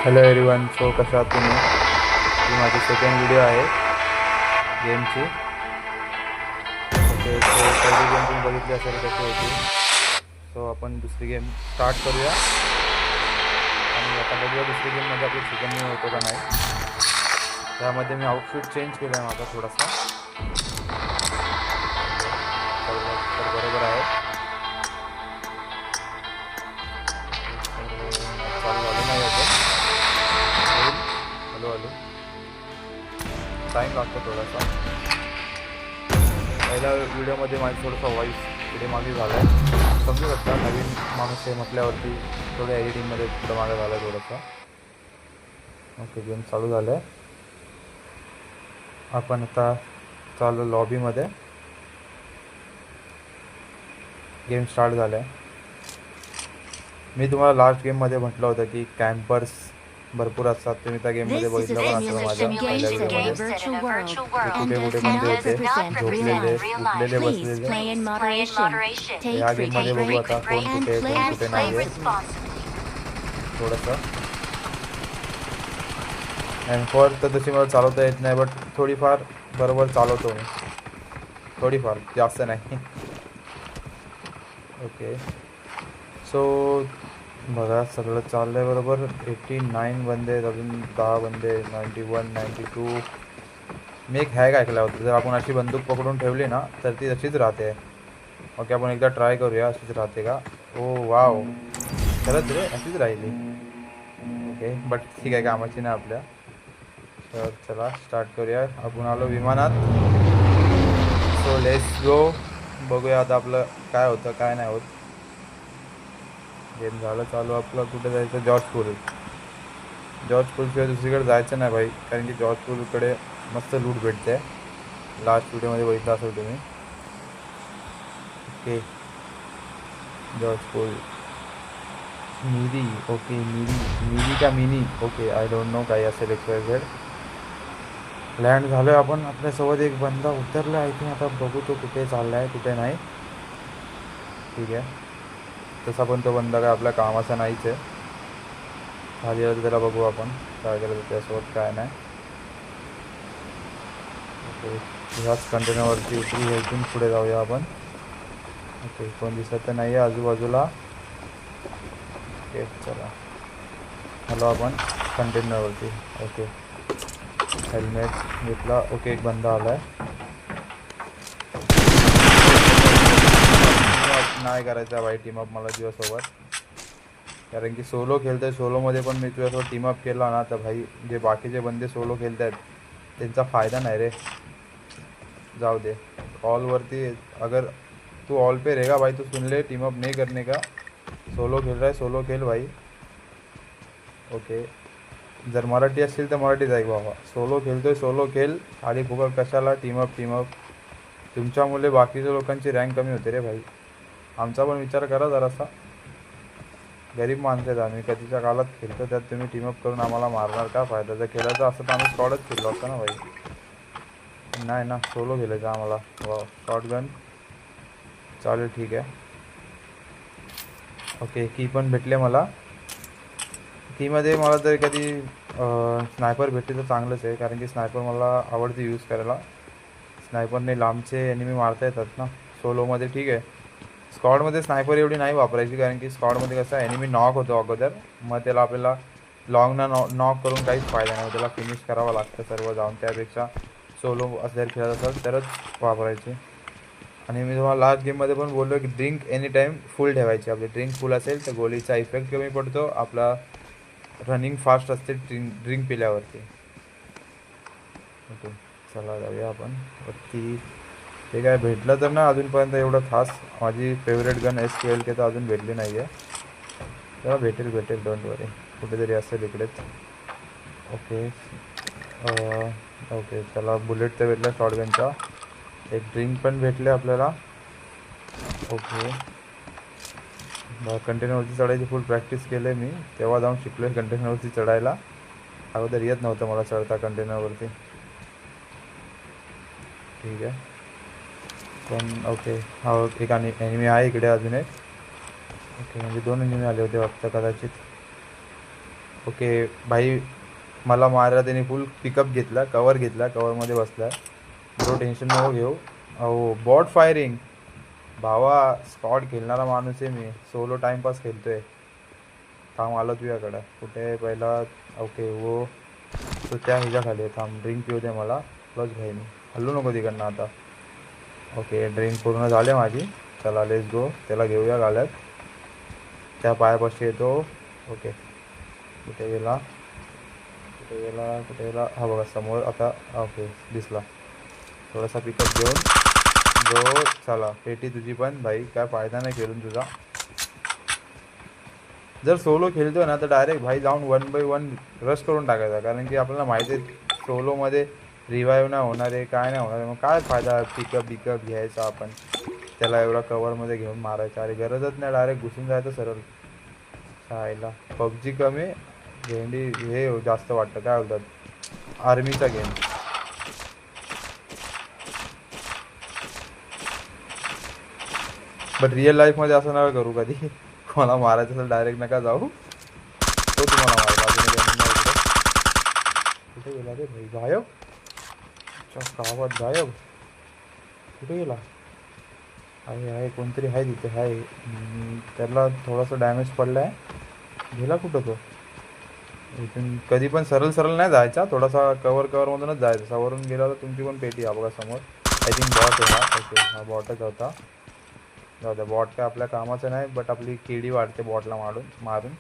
Hello everyone. So कशा आहात तुम्ही? ही माझी सेकंड व्हिडिओ आहे गेमची. ओके, सो पहिली गेम तुम्ही बघितली असेल कशी होती. सो आपण दुसरी गेम स्टार्ट करूया आणि आता बघूया दुसरी गेममध्ये आपली चिकन होतो का नाही. त्यामध्ये मी आउटफिट चेंज केला आहे माझा थोडासा. तर बरोबर आहे. चालू झालं नाही अजून. हॅलो हॅलो, टाईम लागतो थोडासा. पहिल्या व्हिडिओमध्ये माझं थोडंसं व्हॉईस पुढे मागे झालं आहे, समजू शकता. नवीन माणूस आहे म्हटल्यावरती थोडं एडिटिंगमध्ये पुढं मागे झालं आहे थोडंसं. ओके, गेम चालू झालं आहे. आपण आता चालू लॉबीमध्ये. गेम स्टार्ट झालं आहे. मी तुम्हाला लास्ट गेममध्ये म्हटलं होतं की कॅम्पर्स भरपूर असतात. तुम्ही त्या गेममध्ये बघितलं पण असेल माझ्या पहिल्या व्हिडिओमध्ये. कुठे कुठे बंदे होते, झोपलेले, उठलेले, बसलेले. या गेममध्ये बघू आता कोण कुठे कोण कुठे नाही आहे. थोडंसं एम4 तर तशी मला चालवता येत नाही, बट थोडीफार बरोबर चालवतो मी. थोडीफार, जास्त नाही. ओके, सो बघा सगळं चाललं आहे बरोबर. 89 बंदे आहेत, अजून 10 बंदे. 91, 92. मी एक हॅक ऐकला होता, जर आपण अशी बंदूक पकडून ठेवली ना तर ती तशीच राहते. ओके, आपण एकदा ट्राय करूया अशीच राहते का. ओ वाव, खरंच रे अशीच राहिली. ओके, बट ठीक आहे, कामाची नाही आपल्या. तर चला स्टार्ट करूया. आपण आलो विमानात. So let's go. बघूया आता आपलं काय होतं काय नाही होत. गेम झालं चालू आपलं. कुठे जायचं? जॉर्ज पूल. जॉर्ज पूलशिवाय दुसरीकडे जायचं नाही भाई, कारण की जॉर्ज पूलकडे मस्त लूट भेटते. लास्ट व्हिडिओमध्ये बघितलं असेल तुम्ही. ओके, जॉर्ज पूल. मिरी. ओके, मिरी का mini. Okay, I don't know काही असेल XYZ. लँड झालो आहे आपण. आपल्यासोबत एक बंदा उतरला आहे. की आता बघू तो कुठे चालला आहे कुठे नाही. ठीक आहे, तसा पण तो बंदा काय आपल्या कामाचा नाहीच आहे. खाली आलं त्याला बघू आपण काय करायचं त्यासोबत काय नाही. ओके, ह्याच कंटेनरवरती उतरू. इथून पुढे जाऊया आपण. ओके, कोण दिसत तर नाही आहे आजूबाजूला. ओके चला, हॅलो आपण कंटेनरवरती. ओके, हेल्मेट घेतला. ओके, एक बंदा आला आहे. नाही करायचा भाई टीमअप मला तुझ्यासोबत, कारण की सोलो खेळतो आहे. सोलोमध्ये पण मी तुझ्यासोबत टीमअप केला ना तर भाई जे बाकीचे बंदे सोलो खेळत आहेत त्यांचा फायदा नाही रे. जाऊ दे. ऑलवरती अगर तू ऑल पे रहेगा भाई तो सुन ले, टीमअप नहीं करने का. सोलो खेल रहा है सोलो खेल भाई. ओके, जर मराठी असेल तर मराठीच ऐक बाबा. सोलो खेळतोय सोलो खेळ. खाली फुकट कशाला टीमअप तुमच्यामुळे बाकीच्या लोकांची रँक कमी होते रे भाई. आमचा पण विचार करा जरासा. गरीब माणसं आहेत आम्ही, कधीच्या काळात खेळतो त्यात तुम्ही टीमअप करून आम्हाला मारणार का फायदा. जर खेळायचं असं तर आम्ही स्कॉडच खेळलो असतं ना भाई. नाही ना, सोलो खेळायचं आम्हाला. वा, शॉटगन चालेल ठीक आहे. ओके, की पण भेटले मला. कीमध्ये मला जर कधी स्नायपर भेटली तर चांगलंच आहे, कारण की स्नायपर मला आवडते यूज करायला. स्नायपरने लांबचे एनिमी मारता येतात ना सोलोमध्ये. ठीक आहे, स्कॉडमध्ये स्नायपर एवढी नाही वापरायची, कारण की स्कॉडमध्ये कसं एनिमी नॉक होतो अगोदर. मग त्याला आपल्याला लॉंगना नॉक करून काहीच फायदा नाही, त्याला फिनिश करावं लागतं सर्व जाऊन. त्यापेक्षा सोलो जर खेळत असेल तरच वापरायची. आणि मी तुम्हाला लास्ट गेममध्ये पण बोललो की ड्रिंक एनी टाईम फुल ठेवायची. आपली ड्रिंक फुल असेल तर गोळीचा इफेक्ट कमी पडतो, आपला रनिंग फास्ट असते ड्रिंक पिल्यावरती. ओके, चला जाऊया आपण वरती. ते काय भेटलं तर ना अजूनपर्यंत एवढं खास. माझी फेवरेट गन SKLK तर अजून भेटली नाही आहे. तेव्हा भेटेल डोंट वरी. कुठेतरी असेल इकडेच. ओके, ओके चला, बुलेट तर भेटला शॉटगनचा. एक ड्रिंक पण भेटले आपल्याला. ओके, कंटेनरवरती चढायची फुल प्रॅक्टिस केलं आहे मी. तेव्हा जाऊन शिकलो आहे कंटेनरवरती चढायला. अगोदर येत नव्हतं मला चढता कंटेनरवरती. ठीक आहे, पण ओके हा एक एनिमी आहे इकडे अजून एक. ओके, म्हणजे 2 एनिमी आले होते फक्त कदाचित. ओके भाई, मला मारायला त्याने फुल पिकअप घेतला, कवर घेतला, कवरमध्ये बसला. ब्रो टेन्शन नको घेऊ. अहो बॉट फायरिंग भावा, स्कॉट खेळणारा माणूस आहे मी, सोलो टाइमपास खेळतोय. थांब आलो तुझ्याकडं, कुठे आहे पहिला. ओके वो तो त्या ह्याच्या खाली आहे. थांब ड्रिंक पिऊ दे मला. प्लस भाई मी हल्लू नको तिकडनं आता. ओके ड्रिंक पूर्ण झाले माझी. चला लेट्स गो, त्याला घेऊया गाल्यात. त्या पायापाशी येतो. ओके कुठे गेला, कुठे गेला, कुठे गेला, हा बघा समोर आता. ओके दिसला. थोडासा पिकअप घेऊन जो. चला पेटी तुझी पण भाई, काय फायदा नाही खेळून तुझा. जर सोलो खेळतोय ना तर डायरेक्ट भाई जाऊन 1 by 1 रश करून टाकायचा, कारण की आपल्याला माहिती आहे सोलोमध्ये रिवाईव्ह नाही होणार आहे, काय नाही होणार आहे. मग काय फायदा पिकअप बिकअप घ्यायचा आपण, त्याला एवढा कवरमध्ये घेऊन मारायचा. अरे गरजच नाही, डायरेक्ट घुसून जायचं सरळ. शाळेला पबजी कमी, भेंडी हे जास्त वाटतं, काय बोलतात आर्मीचा गेम. बट रिअल लाईफमध्ये असं नका करू कधी. कोणाला मारायचं असेल डायरेक्ट नका जाऊ, तो तुम्हाला मारेल. अजून एक enemy आहे इकडे. कुठे गेला रे भाई, गायब. अच्छा गावात गायब, कुठे गेला. आहे कोणतरी आहे तिथे आहे. त्याला थोडासा डॅमेज पडला आहे. गेला कुठं तो. इथून कधी पण सरळ सरळ नाही जायचा, थोडासा कवरमधूनच जायचं. सवरून गेला तर तुमची पण पेटी आहे बघा समोर. आय थिंक बॉट आहे हा. ओके हा बॉटच होता. जाऊ द्या, बॉट काय आपल्या कामाचं नाही, बट आपली केडी वाढते बॉटला मारून.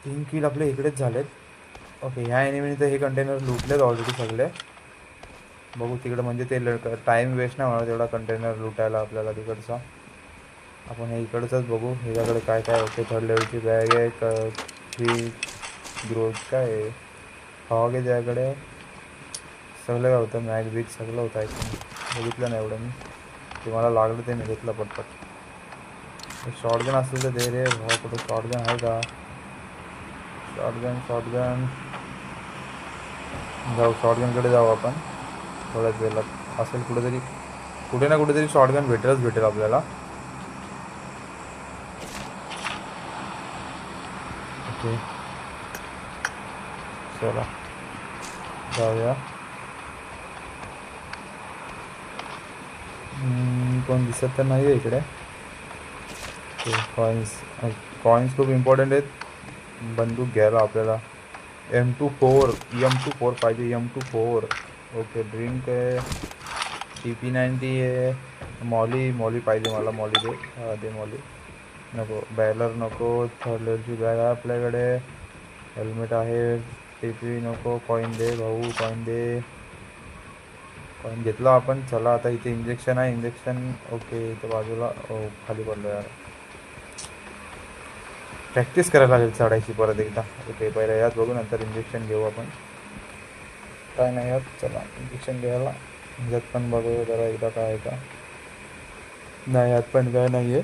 3 किल आपले इकडेच झालेत. ओके ह्या एनिमीने तर हे कंटेनर लुटलेत ऑलरेडी सगळे. बघू तिकडं, म्हणजे ते टाईम वेस्ट नाही होणार तेवढा कंटेनर लुटायला आपल्याला तिकडचा. आपण हे इकडचंच बघू, ह्याच्याकडे काय काय होते. 3rd लेवलची बॅग आहे, 3 ग्रोथ काय आहे, हॉग आहे त्याकडे. सगळं काय होतं, मॅग बिग सगळं होतं. बघितलं नाही एवढं मी, ते मला लागलं ते मी घेतलं पटपट. शॉर्टगन असेल तर दे रे भावा, कुठं शॉर्टगन आहे का. शॉर्टगन जाऊ, शॉर्टगनकडे जाऊ आपण थोड्याच वेळात. असेल कुठेतरी, कुठे ना कुठेतरी शॉर्टगन भेटेल आपल्याला. ओके चला जाऊया. कोण दिसत तर नाही आहे इकडे. कॉईन्स खूप इम्पॉर्टंट आहेत. बंदूक घ्यायला आपल्याला M24 पाहिजे. M24. ओके ड्रिंक आहे, TP90 आहे, मॉली पाहिजे मला. मॉली दे मॉली नको, बॅलर नको. 3rd लेवलची बॅग आहे आपल्याकडे, हेल्मेट आहे. TP नको. कॉईन दे भाऊ, कॉईन दे. कॉईन घेतला आपण. चला आता इथे इंजेक्शन आहे, इंजेक्शन. ओके इथं बाजूला खाली पडलो यार. प्रॅक्टिस करायला लागेल चढायची परत एकदा. ओके पहिला यात बघू, नंतर इंजेक्शन घेऊ आपण. काय नाही यात, चला इंजेक्शन घ्यायला. यात पण बघू जरा एकदा काय आहे का. नाही यात पण काय नाही आहे.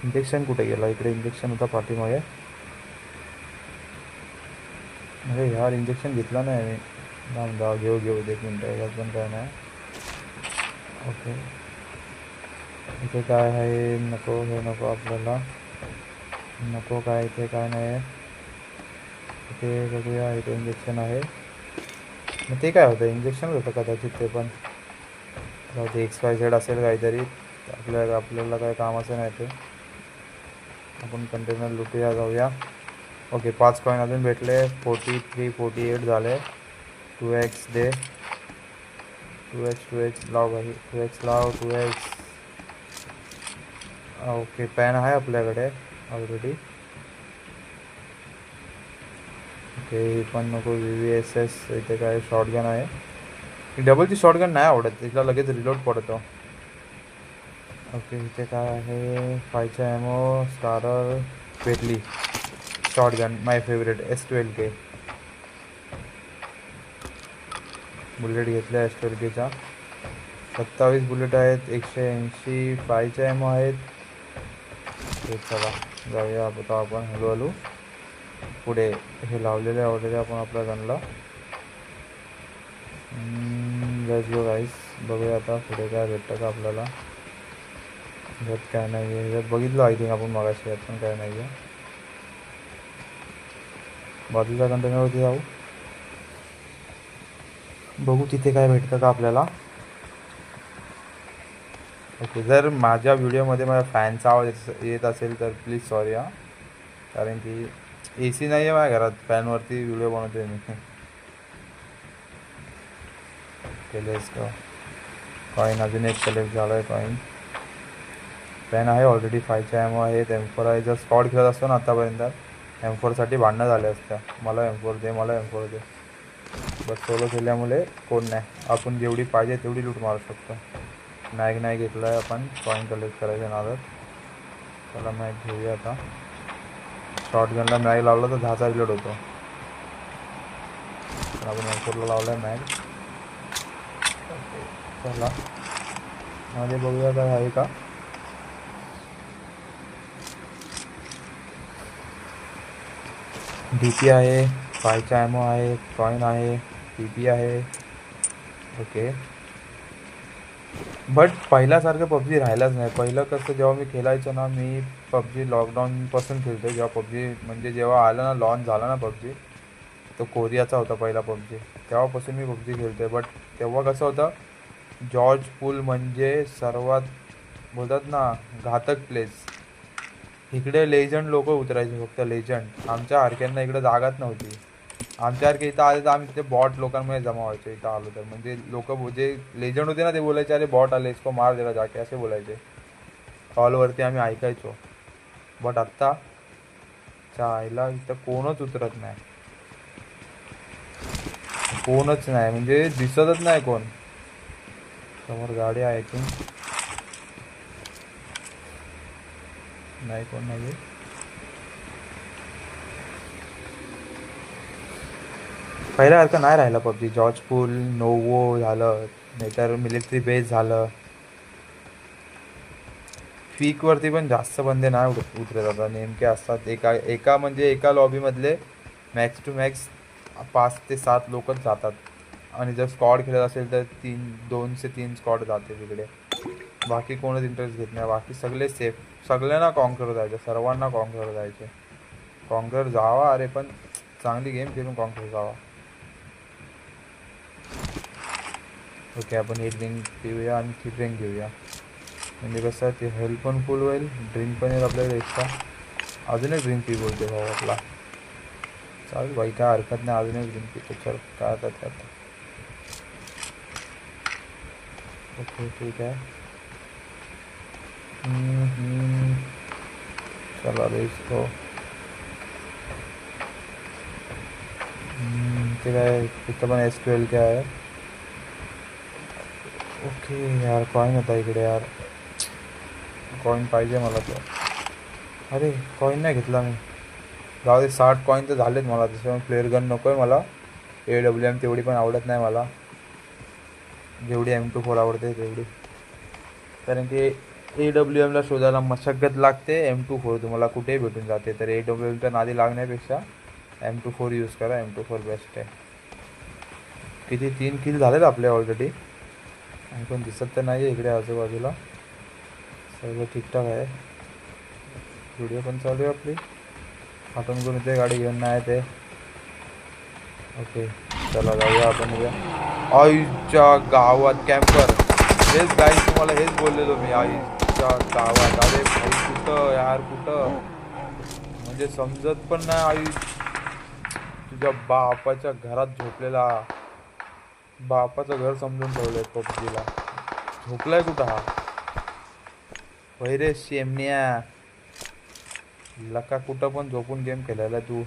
इंजेक्शन कुठे गेला, इकडे इंजेक्शन होता पाठीमागे. अरे यार इंजेक्शन घेतला नाही मी. जाऊ घेऊ 1 मिनटं. यात पण काय नाही. ओके इथे काय आहे, नको हे नको आपल्याला, नको काय इथे काय नाही आहे. इथे बघूया, इथे इंजेक्शन आहे. मग ते काय होतं, इंजेक्शन होतं कदाचित ते पण. ते XYZ असेल काहीतरी, आपल्याला काय कामाचं नाही ते. आपण कंटेनर लुटूया, जाऊया. ओके 5 कॉईन अजून भेटले. 43 48 झाले. 2x दे, 2x लाव भाई, 2x लाव, 2x. ओके पॅन आहे आपल्याकडे ऑलरेडी. ओके पण नको. VVSS. इथे काय शॉर्टगन आहे. डबलची शॉर्टगन नाही आवडत, तिला लगेच रिलोड पडतो. ओके इथे काय आहे, 5चा ॲमो, स्टारर भेटली. शॉर्टगन माय फेवरेट S12K. बुलेट घेतल्या S12Kच्या. 27 बुलेट आहेत, 180 5चा ॲमो आहेत. चला जाऊया आता आपण हळूहळू पुढे. हे लावलेले ऑलरेडी आपण आपल्या गनला. लेट्स गो गाईस, बघूया आता पुढे काय भेटतं का आपल्याला. यात काय नाही आहे, यात बघितलं आय थिंक आपण मगाशी, यात पण काय नाही आहे. बाजूच्या कंटेनरवरती जाऊ, बघू तिथे काय भेटतं का आपल्याला. ओके, जर माझ्या व्हिडिओमध्ये माझ्या फॅनचा आवाज येत असेल तर प्लीज सॉरी हा, कारण की ए सी नाही आहे माझ्या घरात, फॅनवरती व्हिडिओ बनवतोय मी. केलेस का कॉईन, अजून एक कलेक्ट झाला आहे कॉईन. पेन आहे ऑलरेडी, 5चा ॲमो आहे, M4 आहे. जर स्कॉड खेळत असतो ना आत्तापर्यंत M4साठी भांडणं झाले असत्या, मला M4 दे, मला M4 दे. बस सोलो खेळल्यामुळे कोण नाही, आपण जेवढी पाहिजे तेवढी लूट मारू शकतो. मॅग नाही घेतला आहे आपण, कॉईन कलेक्ट करायच्या नादात. चला मॅग घेऊया आता. शॉर्टगनला मॅग लावला तर 10चा रिलोड होतो, पण आपण M4ला लावला आहे मॅग. चला मध्ये बघूया काय आहे का. डी पी आहे, 5चा ॲमो आहे, कॉईन आहे, टी पी आहे. ओके, बट पहिल्यासारखं पबजी राहिलाच नाही. पहिलं कसं जेव्हा मी खेळायचो ना, मी पबजी लॉकडाऊनपासून खेळतो. जेव्हा पबजी म्हणजे जेव्हा आलं ना, लॉन्च झाला ना पबजी, तो कोरियाचा होता पहिला पबजी, तेव्हापासून मी पबजी खेळतो आहे. बट तेव्हा कसं होतं, जॉर्ज पूल म्हणजे सर्वात बोलतात ना घातक प्लेस. इकडे लेजंड लोक उतरायचे, फक्त लेजंड. आमच्या हरक्यांना इकडे जागाच नव्हती. आमच्यासारखे इथं आले तर आम्ही तिथे बॉट लोकांमध्ये जमा व्हायचो इथं आलो तर. म्हणजे लोक जे लेजंड होते ना ते बोलायचे, अरे बॉट आले, इसको मार देगा जाके, असे बोलायचे. कॉलवरती आम्ही ऐकायचो. बट आत्ता आईला इथं कोणच उतरत नाही, कोणच नाही, म्हणजे दिसतच नाही कोण. समोर गाडी आहे की नाही, कोण नाही. पहिल्यासारखं नाही राहिलं पबजी. जॉर्ज पूल, नोवो झालं, नाहीतर मिलिटरी बेस झालं. पीकवरती पण जास्त बंदे नाही उतरत आता, नेमके असतात एका एका म्हणजे एका लॉबीमधले मॅक्स टू मॅक्स 5 ते 7 लोकच जातात. आणि जर स्क्वॉड खेळत असेल तर 2 ते 3 स्क्वॉड जाते तिकडे. बाकी कोणच इंटरेस्ट घेत नाही, बाकी सगळे सेफ. सगळ्यांना कॉन्कर जायचे, सर्वांना कॉन्कर जायचे. कॉन्कर जावा, अरे पण चांगली गेम खेळून कॉन्कर जावा. ओके, आपण एक ड्रिंक पिऊया आणि ती ड्रिंक घेऊया, म्हणजे कसं आहे ते हेल्थ पण फुल होईल, ड्रिंक पण येईल आपल्याला एक्स्ट्रा. अजून एक ड्रिंक पी बोलते भाऊ आपला, चालेल बाई, काय हरकत नाही, अजून एक ड्रिंक पितो. चल काय आता त्यात. ओके ठीक आहे. चला रे इसको. ते काय तिथं पण SQL काय आहे. ओके यार, कॉईन होता इकडे यार, कॉईन पाहिजे मला तो. अरे कॉईन नाही घेतला मी, जाऊ दे. 60 कॉईन तर झालेत मला, त्याच्यामुळे प्लेअर गन नको आहे मला. AWM तेवढी पण आवडत नाही मला, जेवढी M24 आवडते तेवढी. कारण की AWMला शोधायला मशक्कत लागते, M24 तुम्हाला कुठेही भेटून जाते. तर AWMच्या नादी लागण्यापेक्षा M24 यूज करा, M24 बेस्ट आहे. किती 3 किल झालेत आपले ऑलरेडी, आणि पण दिसत तर नाही आहे इकडे आजूबाजूला. सगळं ठीकठाक आहे, व्हिडिओ पण चालू आहे आपली. आपण कोण इथे गाडी घेऊन नाही ते. ओके चला जाऊया आपण उद्या. आईच्या गावात कॅम्पर, हेच गाईस तुम्हाला हेच बोललेलो मी, आईच्या गावात. अरे भाई कुठं यार, कुठं म्हणजे समजत पण नाही. आई तुझ्या बापाच्या घरात झोपलेला, बापाचं घर समजून ठेवलंय पबजीला. झोपलाय कुठं हा वैरे शेमण्या, लका कुठं पण झोपून गेम खेळायला तू.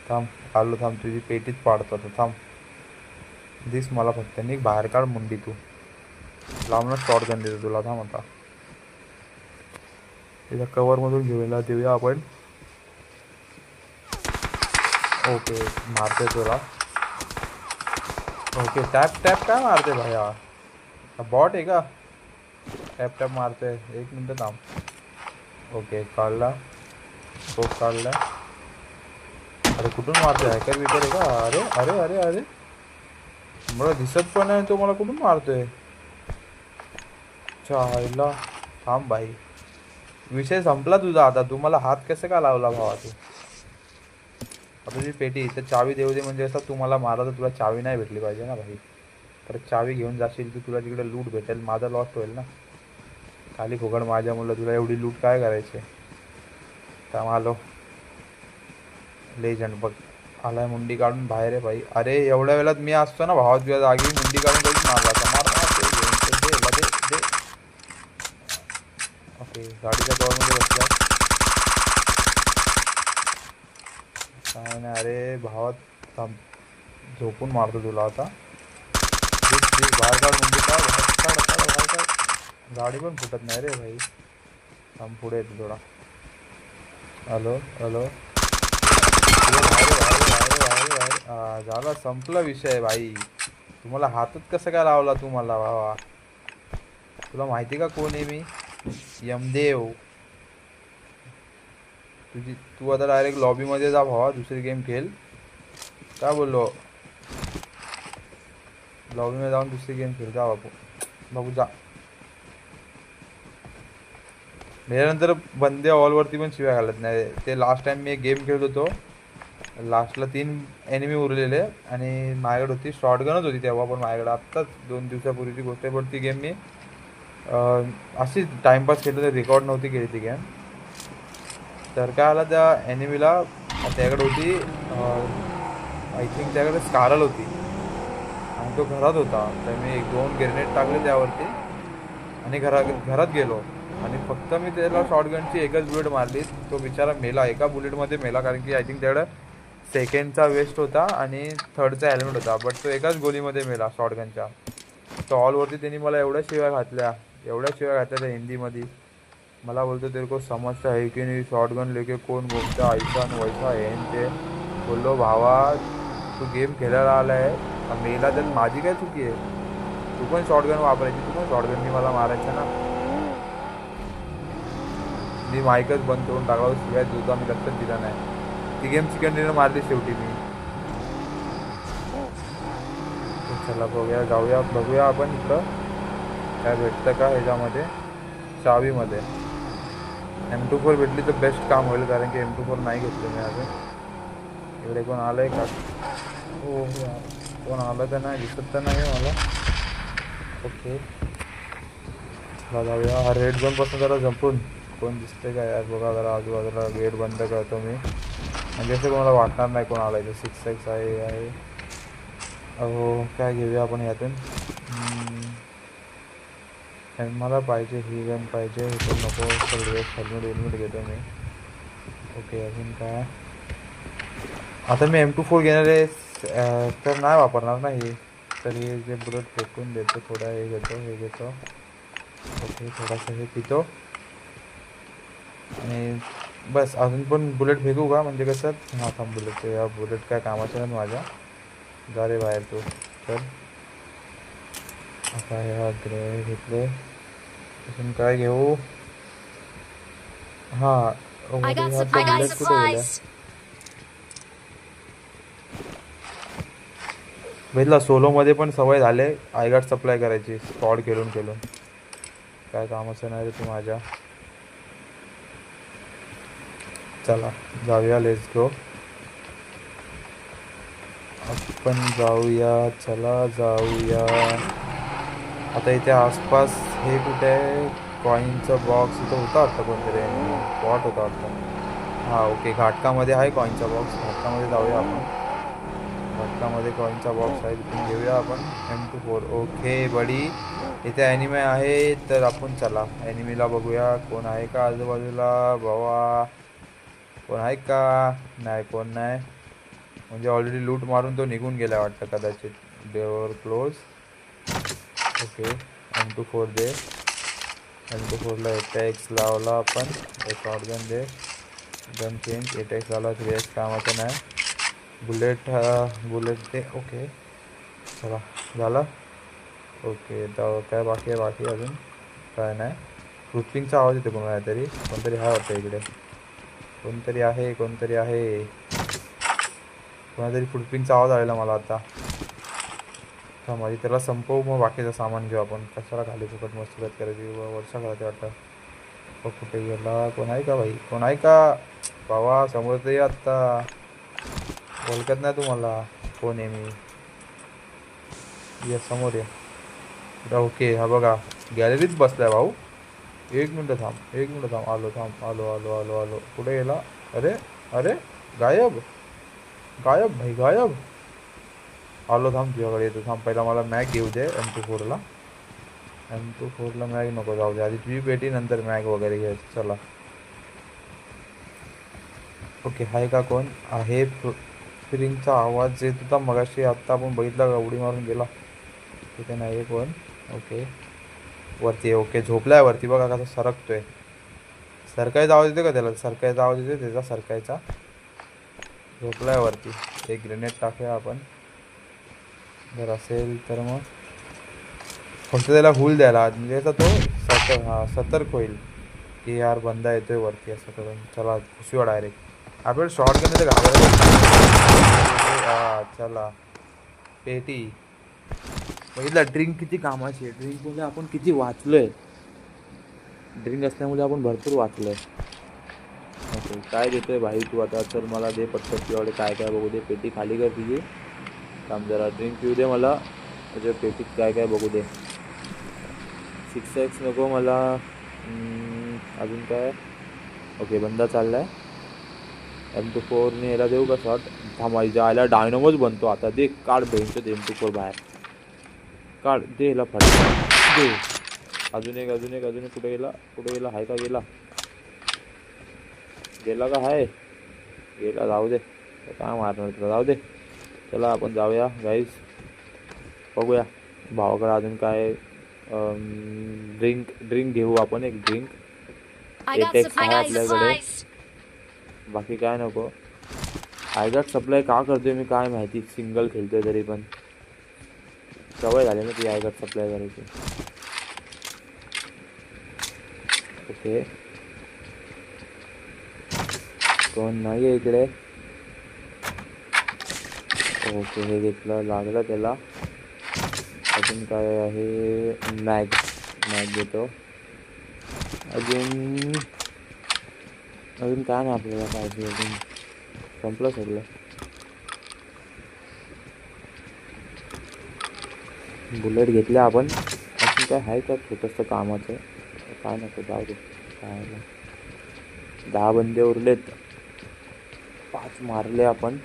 थांब आलो, थांब तुझी पेटीच पाडतो आता, थांब. दिस मला फक्त निघ बाहेर काढ मुंडी तू, लांबनच शॉर्ट गन देतो तुला. थांब आता त्याच्या कवरमधून घेऊया, देऊया आपण. ओके मारते तुला. ओके टॅप टॅप काय मारते भाया, बॉट आहे का? टॅप टॅप मारते, 1 मिनटं थांब. ओके काढला, स्कोप काढला. अरे कुठून मारतोय, हॅकर विकर आहे का? अरे अरे अरे अरे मला दिसत पण नाही तो, मला कुठून मारतोय? चायला थांब भाई. विषय संपला तुझा आता. तू मला हात कसं का लावला भावा तू? आता तुझी पेटी तर चावी देऊ दे म्हणजे असं तू मला मारा तर तुला चावी नाही भेटली पाहिजे ना भाई. परत चावी घेऊन जाशील तू, तुला तिकडे लूट भेटेल, माझा लॉस होईल ना. खाली फुकट माझ्या मुलं तुला एवढी लूट काय करायची? थांब आलो. लेजंड बघ आलाय मुंडी काढून बाहेर आहे भाई. अरे एवढ्या वेळात मी असतो ना भावा तुझ्या जागी, मुंडी काढून कधीच मारला असता. मार मार ते घेऊन ते दे ला दे. ओके गाडीच्या कवरमध्ये बसल्या. काय नाही अरे भावा, थांब झोपून मारतो तुला आता. बाहेर काढ मुंडी काढ, बाहेर काढ. गाडी पण फुटत नाही रे भाई. थांब पुढे येतो थोडा. Hello hello. झाला संपला विषय भाई. तुम्हाला हातात कसं काय लावला तू मला भावा? तुला माहिती का कोण आहे मी? यमदेव. तू आता डायरेक्ट लॉबीमध्ये जा भावा, दुसरी गेम खेळ. काय बोललो? लॉबीमध्ये जाऊन दुसरी गेम खेळ जा बापू. बाबू जा. त्याच्यानंतर बंदे ऑलवरती पण शिव्या घालत नाही. ते लास्ट टाइम मी एक गेम खेळत होतो, लास्टला 3 एनिमी उरलेले आणि माझ्याकडे होती शॉटगनच होती तेव्हा पण माझ्याकडे. आत्ताच 2 दिवसापूर्वीची गोष्ट आहे. पण ती गेम मी अशीच टाइमपास केलं, तर रेकॉर्ड नव्हती केली ती गेम. तर काय आला त्या एनिमीला, त्याकडे होती आय थिंक त्याकडे स्कारल होती आणि तो घरात होता. तर मी 1-2 ग्रेनेड टाकले त्यावरती आणि घरात गेलो आणि फक्त मी त्याला शॉटगनची एकच बुलेट मारली. तो बिचारा मेला, एका बुलेटमध्ये मेला. कारण की आय थिंक त्याकडं सेकंडचा वेस्ट होता आणि थर्डचा हेल्मेट होता, बट तो एकाच गोलीमध्ये मेला शॉटगनच्या. तर ऑलवरती त्यांनी मला एवढ्या शिव्या घातल्या त्या हिंदीमध्ये. मला बोलतो तेरे को समजता है की नाही, शॉटगन लेके कोण घुमता ऐसा आणि वैसा आहे ते. बोललो भावा तू गेम खेळायला आला आहे, मेला तर माझी काय चुकी आहे? तू पण शॉटगन वापरायची, तू पण शॉटगननी मला मारायचं ना. मी माईकच बंद करून टाकला, शिवाय तुझा मी लक्षच दिला नाही. ती गेम सेकंडरीनं मारली शेवटी मी. चला बघूया, जाऊया बघूया आपण इकडं काय भेटतं का ह्याच्यामध्ये. चावीमध्ये M24 भेटली तर बेस्ट काम होईल, कारण की M24 नाही घेतलं मी अजून. इकडे कोण आलं आहे का? हो कोण आलं तर नाही दिसत तर नाही मला. ओके चला जाऊया. हा रेड झोनपासून जरा जंपून कोण दिसते का यार बघा जरा आजूबाजूला. गेट बंद करतो मी म्हणजे असं कोणाला वाटणार नाही कोण आलं आहे. 6x आहे. अहो काय घेऊया आपण यातून? मला पाहिजे ही गन पाहिजे, हे पण नको. हेल्मेट घेतो मी. ओके अजून काय? आता मी M24 घेणार आहे तर नाही वापरणार ना ही. तर हे जे बुलेट फेकून देतो थोडा. हे घेतो. ओके थोडासा हे पितो आणि बस. अजून पण बुलेट फेकू का? म्हणजे कसं हां थांब बुलेट, या बुलेट काय कामाच्या नाही माझ्या. जा रे बाहेर तू. तर आता हे ग्रे घेतले. अजून काय घेऊ? हां बुलेट कुठे गेला? भेटला. सोलोमध्ये पण सवय झाले आयगार्ड सप्लाय करायची स्क्वॉड खेळून काय कामाचं नाही रे तू माझ्या. चला जाऊया, लेट्स गो. आपण जाऊया, चला जाऊया. आता इथे आसपास हे कुठे आहे? कॉईनचं बॉक्स इथं होता वाटतं, कोणतरी स्पॉट होता वाटतं. हां ओके घाटकामध्ये आहे कॉईनचा बॉक्स. घाटकामध्ये जाऊया आपण. घाटकामध्ये कॉईनचा बॉक्स आहे, तिथून घेऊया आपण M24. ओके बडी इथे ॲनिमे आहे तर आपण चला ॲनिमीला बघूया. कोण आहे का आजूबाजूला भावा? कोण आहे का? नाही कोण नाही. म्हणजे ऑलरेडी लूट मारून तो निघून गेला वाटतं कदाचित. Door close. ओके M24 दे. M24ला 8x लावला आपण. शॉटगन दे. Gun change. 8x लावला 3x कामाचं नाही. बुलेट दे. ओके चला झालं. ओके तर काय बाकी अजून काय नाही. फ्रुटपिंगचा आवाज येतो कोणाला तरी. कोणतरी हा वाटतं इकडे. कोणतरी आहे कोणातरी फुटपिंगचा आवाज आलेला मला आता. माझी त्याला संपवू, मग बाकीचं सामान घेऊ आपण. कशाला खाली फुकट मस्त करायची वर्षा करायची वाटतं. कुठे गेला? कोण आहे का भाई? कोण आहे का? भावा समोर तर ये आत्ता. ओळखत नाही तुम्हाला कोण आहे मी? ये समोर ये. ओके हा बघा, गॅलरीत बसलाय भाऊ. एक मिनटं थांब, एक मिनटं थांब, आलो, थांब, आलो आलो आलो आलो. कुठे गेला? अरे अरे, गायब, गायब भाई, गायब. आलो, थांब तुझ्याकडे येतो, थांब. पहिला मला मॅग घेऊ दे M24ला. M24ला मॅग नको, जाऊ दे आधी तुझी पेटी, नंतर मॅग वगैरे घ्यायचं. चला. ओके, आहे का कोण? आहे. स्प्रिंगचा आवाज येत होता मगाशी, आत्ता आपण बघितला का उडी मारून गेला. तिथे नाही आहे कोण. ओके, वरती आहे. ओके, झोपलाय वरती, बघा कसा सरकतोय. सरकायचा आवाज येतो का त्याला? सरकायचा आवाज येतो त्याचा, सरकायचा. झोपलाय वरती. एक ग्रेनेड टाकूया आपण, जर असेल तर. मग फक्त त्याला हुल द्यायला, म्हणजे आता तो सतर्क होईल की यार बंदा येतोय वरती, असं करून. चला घुसूया डायरेक्ट. आपल्याला शॉर्ट गन तर हा चला. पेटी बघितला, ड्रिंक किती कामाची आहे. ड्रिंकमुळे आपण किती वाचलोय. ड्रिंक असल्यामुळे आपण भरपूर वाचलोय. ओके, काय देतोय भाई तू आता? तर मला दे पटकन तुझ्याकडे काय काय बघू दे. पेटी खाली कर तुझी. थांब जरा, ड्रिंक पिऊ दे मला. त्याच्या पेटीत काय काय बघू दे. 6x नको मला. अजून काय? ओके, बंदा चाललाय. M24ने याला देऊ का शॉट? थांबायला जायला डायनोमोच बनतो आता. दे, काढ भेटतो M24 बाहेर. काढ, दे याला फट दे. अजून एक, अजून एक, अजून एक. कुठे गेला? कुठे गेला? हाय का? गेला? गेला का? हाय गेला, जाऊ दे. काय मारणार तुला, जाऊ दे. चला आपण जाऊया गाईज, बघूया भावाकडे अजून काय. ड्रिंक ड्रिंक घेऊ आपण, एक ड्रिंक. I got 8x आहे आपल्याकडे, supplies. बाकी काय नको. आय गॉट सप्लाय का करतोय मी काय माहिती, सिंगल खेळतोय तरी पण सवय झाली ना ती आय गॉट सप्लाय करायची. ओके, कोण नाही आहे इकडे. ओके, हे घेतलं, लागलं त्याला. अजून काय आहे? मॅग, मॅग घेतो. अजून अजून काय नाही आपल्याला पाहिजे. अजून संपलं सगळं. बुलेट घेतल्या आपण. अजून काय आहे का छोटंसं कामाचं? काय नको, जाऊ दे. काय 10 बंदे उरलेत, 5 मारले आपण.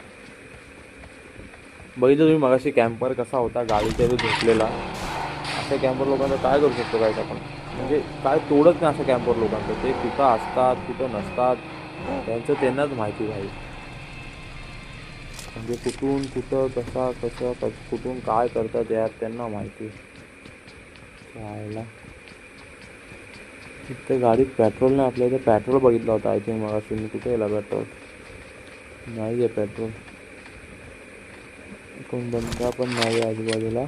बघितलं तुम्ही मगाशी कॅम्पर कसा होता गाडीच्या इथे झोपलेला. अशा कॅम्पर लोकांना काय करू शकतो काय आपण? म्हणजे काय तोडत नाही अशा कॅम्पर लोकांचं. ते कुठं असतात कुठं नसतात त्यांचं त्यांनाच माहिती भाई. म्हणजे कुठून कुठं कसं कुठून काय करतात यार त्यांना माहिती. राहायला इथं गाडीत पेट्रोल नाही. आपल्या इथे पेट्रोल बघितला होता आय थिंक मगाशी मी. कुठे गेला पेट्रोल? नाही आहे पेट्रोल. कोण बंदा पण नाही आहे आजूबाजूला.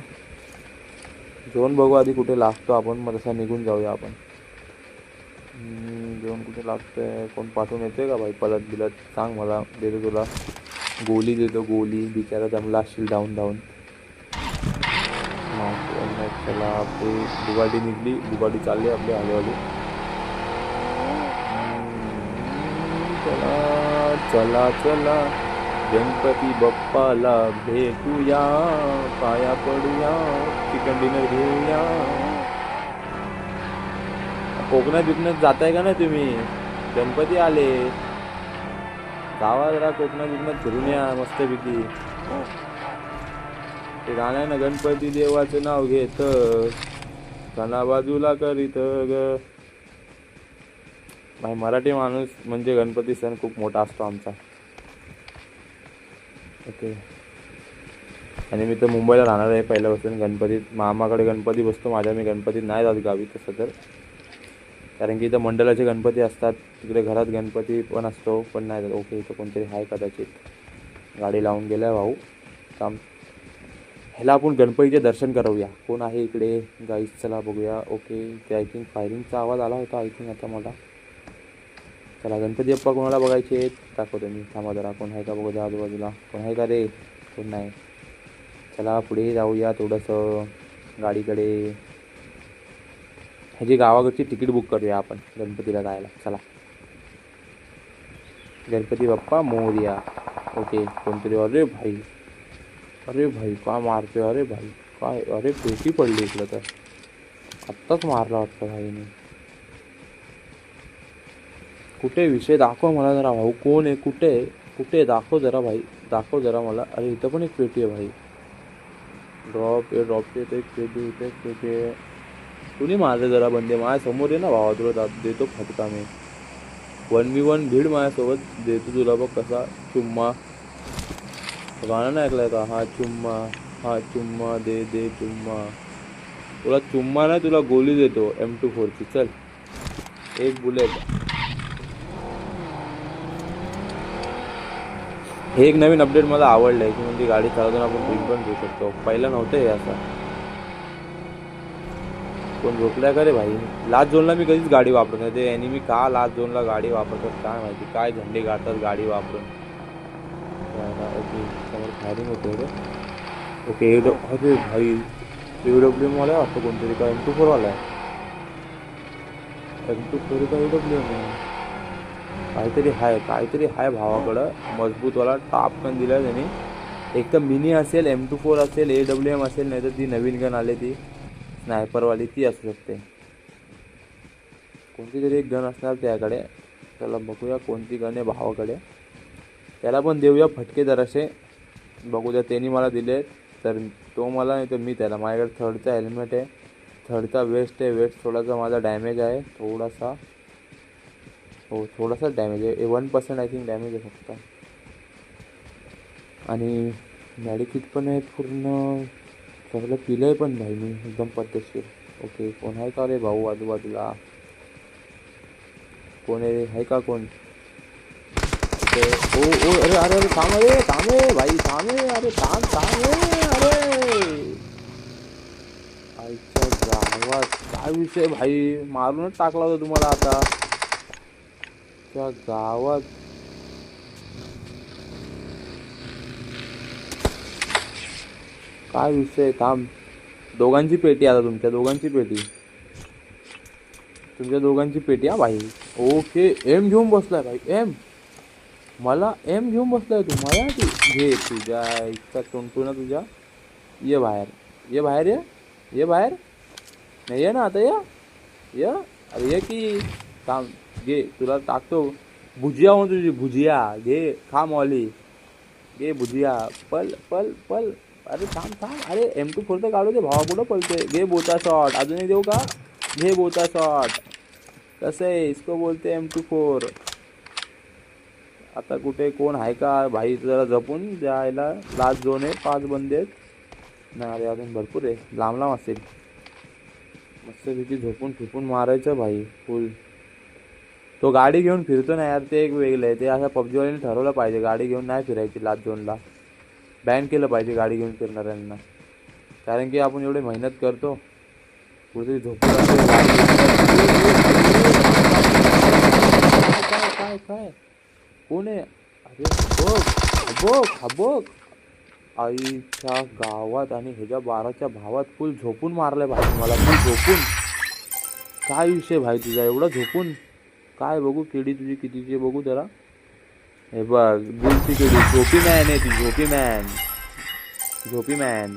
झोन बघू आधी कुठे लागतो आपण, मग तसा निघून जाऊया आपण. झोन कुठे लागतोय? कोण पाठवून येतोय का भाई पलत बिलत? सांग मला, देतो तुला गोली, देतो गोली. बिचारा दमला असशील धावून धावून. चला, आपली बुगाडी निघली, बुगाडी चालली आपली हळूहळू. चला चला चला, गणपती बाप्पाला भेटूया, पाया पडूया, चिकन डिनर घेऊया. कोकणात बिकणात जाताय का नाही तुम्ही? गणपती आले, जावा जरा कोकणात बिकणात फिरून या मस्तपैकी. ते गाणं आहे ना, गणपती देवाचं नाव घेत काना बाजूला करीत ग. भाई मराठी माणूस म्हणजे गणपती सण खूप मोठा असतो आमचा. ओके, आणि मी तर मुंबईला राहणार आहे पहिल्यापासून. गणपतीत मामाकडे गणपती बसतो माझ्या. मी गणपतीत नाही जात गावी तसं तर, कारण की इथं मंडळाचे गणपती असतात. तिकडे घरात गणपती पण असतो, पण नाही जात. ओके, इथं कोणतरी आहे कदाचित. गाडी लावून गेला भाऊ. काम ह्याला आपण गणपतीचे दर्शन करूया. कोण आहे इकडे गाईस? चला बघूया. ओके, ते आय थिंक फायरिंगचा आवाज आला होता आय थिंक आता मला. चला, गणपती बाप्पा कोणाला बघायचे आहेत दाखवतो मी. थांबा जरा, कोण आहे का बघू द्या आजूबाजूला. कोण आहे का रे? कोण नाही. चला पुढे जाऊया थोडंसं गाडीकडे. ह्याची गावाकडची तिकीट बुक करूया आपण गणपतीला जायला. चला, गणपती बाप्पा मोरया. ओके, कोणतरी. अरे भाई काय मारतोय. अरे भाई काय. अरे पेटी पडली इकडं तर. आत्ताच मारला वाटतं भाईने. कुठे विषय दाखव मला जरा भाऊ. कोण आहे, कुठे दाखव जरा भाई. दाखव जरा मला. अरे इथं पण एक पेटी आहे भाई. ड्रॉप येतो एक पेटी. इथे एक पेटी आहे. कुणी मारले जरा बंदे. माझ्यासमोर आहे ना भावा, तुला देतो फटका मी. 1v1 भीड माझ्यासोबत. देतो तुला बघ कसा चुम्मा. गाणं नाही ऐकलंय का. हा चुम्मा दे चुम्मा. तुला चुम्मा नाही, तुला गोली देतो M24ची. चल, एक बुलेट. हे एक नवीन अपडेट मला आवडलं आहे की म्हणजे गाडी चालवताना आपण ड्रिंक पण घेऊ शकतो. पहिलं नव्हतं हे असं. कोण झोपलाय का रे भाई. लास्ट झोनला मी कधीच गाडी वापरत नाही. ते एनिमी का लास्ट झोनला गाडी वापरतात काय माहिती. काय झंडे गाडतात गाडी वापरून. ओके, समोर फायरिंग होते रे. ओके, अरे भाई AWM वाला वाटतं कोणतरी. का M24 वाला आहे. M24 का AWM आहे. काहीतरी हाय भावाकडं. मजबूतवाला टापकन दिला त्यांनी. एक तर मिनी असेल, M24 असेल, AWM असेल, नाही तर ती नवीन गन आली ती स्नायपरवाली ती असू शकते. कोणती तरी एक गन असणार त्याकडे. त्याला बघूया कोणती गन आहे भावाकडे. त्याला पण देऊया फटके जरासे. बघू द्या. त्यांनी मला दिले तर तो मला, नाही तर मी त्याला. माझ्याकडे 3rd हेल्मेट आहे, 3rd वेस्ट आहे. वेस्ट थोडासा माझा डॅमेज आहे थोडासा. हो, थोडासा डॅमेज आहे. 1% आय थिंक डॅमेज आहे फक्त. आणि मॅडिकिट पण आहे पूर्ण. सगळं पिलं आहे पण भाई मी एकदम पद्धतशीर. ओके, कोण आहे का रे भाऊ आजूबाजूला. कोण आहे का कोण. ओ अरे अरे अरे थांबे भाई थांबे. अरे थांबे. अरे आईच्या गावात काय विषय भाई. मारूनच टाकला होता तुम्हाला आता त्या गावात. काय विषय. थांब. दोघांची पेटी आता. तुमच्या दोघांची पेटी हा भाई. ओके, एम घेऊन बसलाय भाई. मला एम घेऊन बसलाय तू. मला घे तुझ्या इतका टोनटो ना तुझ्या. ये बाहेर ये नाही ये ना आता. ये अरे ये की. थांब घे, तुला टाकतो भुजिया. हो तुझी भुजिया घे. खा मॉली घे भुजिया. पल. अरे थांब. अरे M24 तर काढू दे भावा. कुठं पलते. घे बोचा शॉट. अजून एक देऊ का. घे बोचा शॉट. कसं आहे इसको बोलते M24. आता कुठे कोण आहे का भाई. जरा जपून द्यायला. लास्ट झोन आहे. 5 बंदे आहेत. नाही अरे अजून भरपूर आहे. लांब असेल. मस्तपैकी झोपून मारायचं भाई फुल. तो गाडी घेऊन फिरतो ना यार, ते एक वेगळं आहे. ते असं पबजीवाल्याने ठरवलं पाहिजे गाडी घेऊन नाही फिरायची. लास्ट झोनला बॅन केलं पाहिजे गाडी घेऊन फिरणाऱ्यांना. कारण की आपण एवढे मेहनत करतो. कुठेतरी झोपून काय कोण आहे. अरे बघ आईच्या गावात. आणि ह्याच्या 12च्या भावात फुल झोपून मारलंय भाई मला. फुल झोपून. काय विषय भाई तुझा एवढा झोपून. काय बघू केडी तुझी कितीची बघू जरा. हे बघ दिलची केडी. झोपी मॅन आहे ती. झोपी मॅन.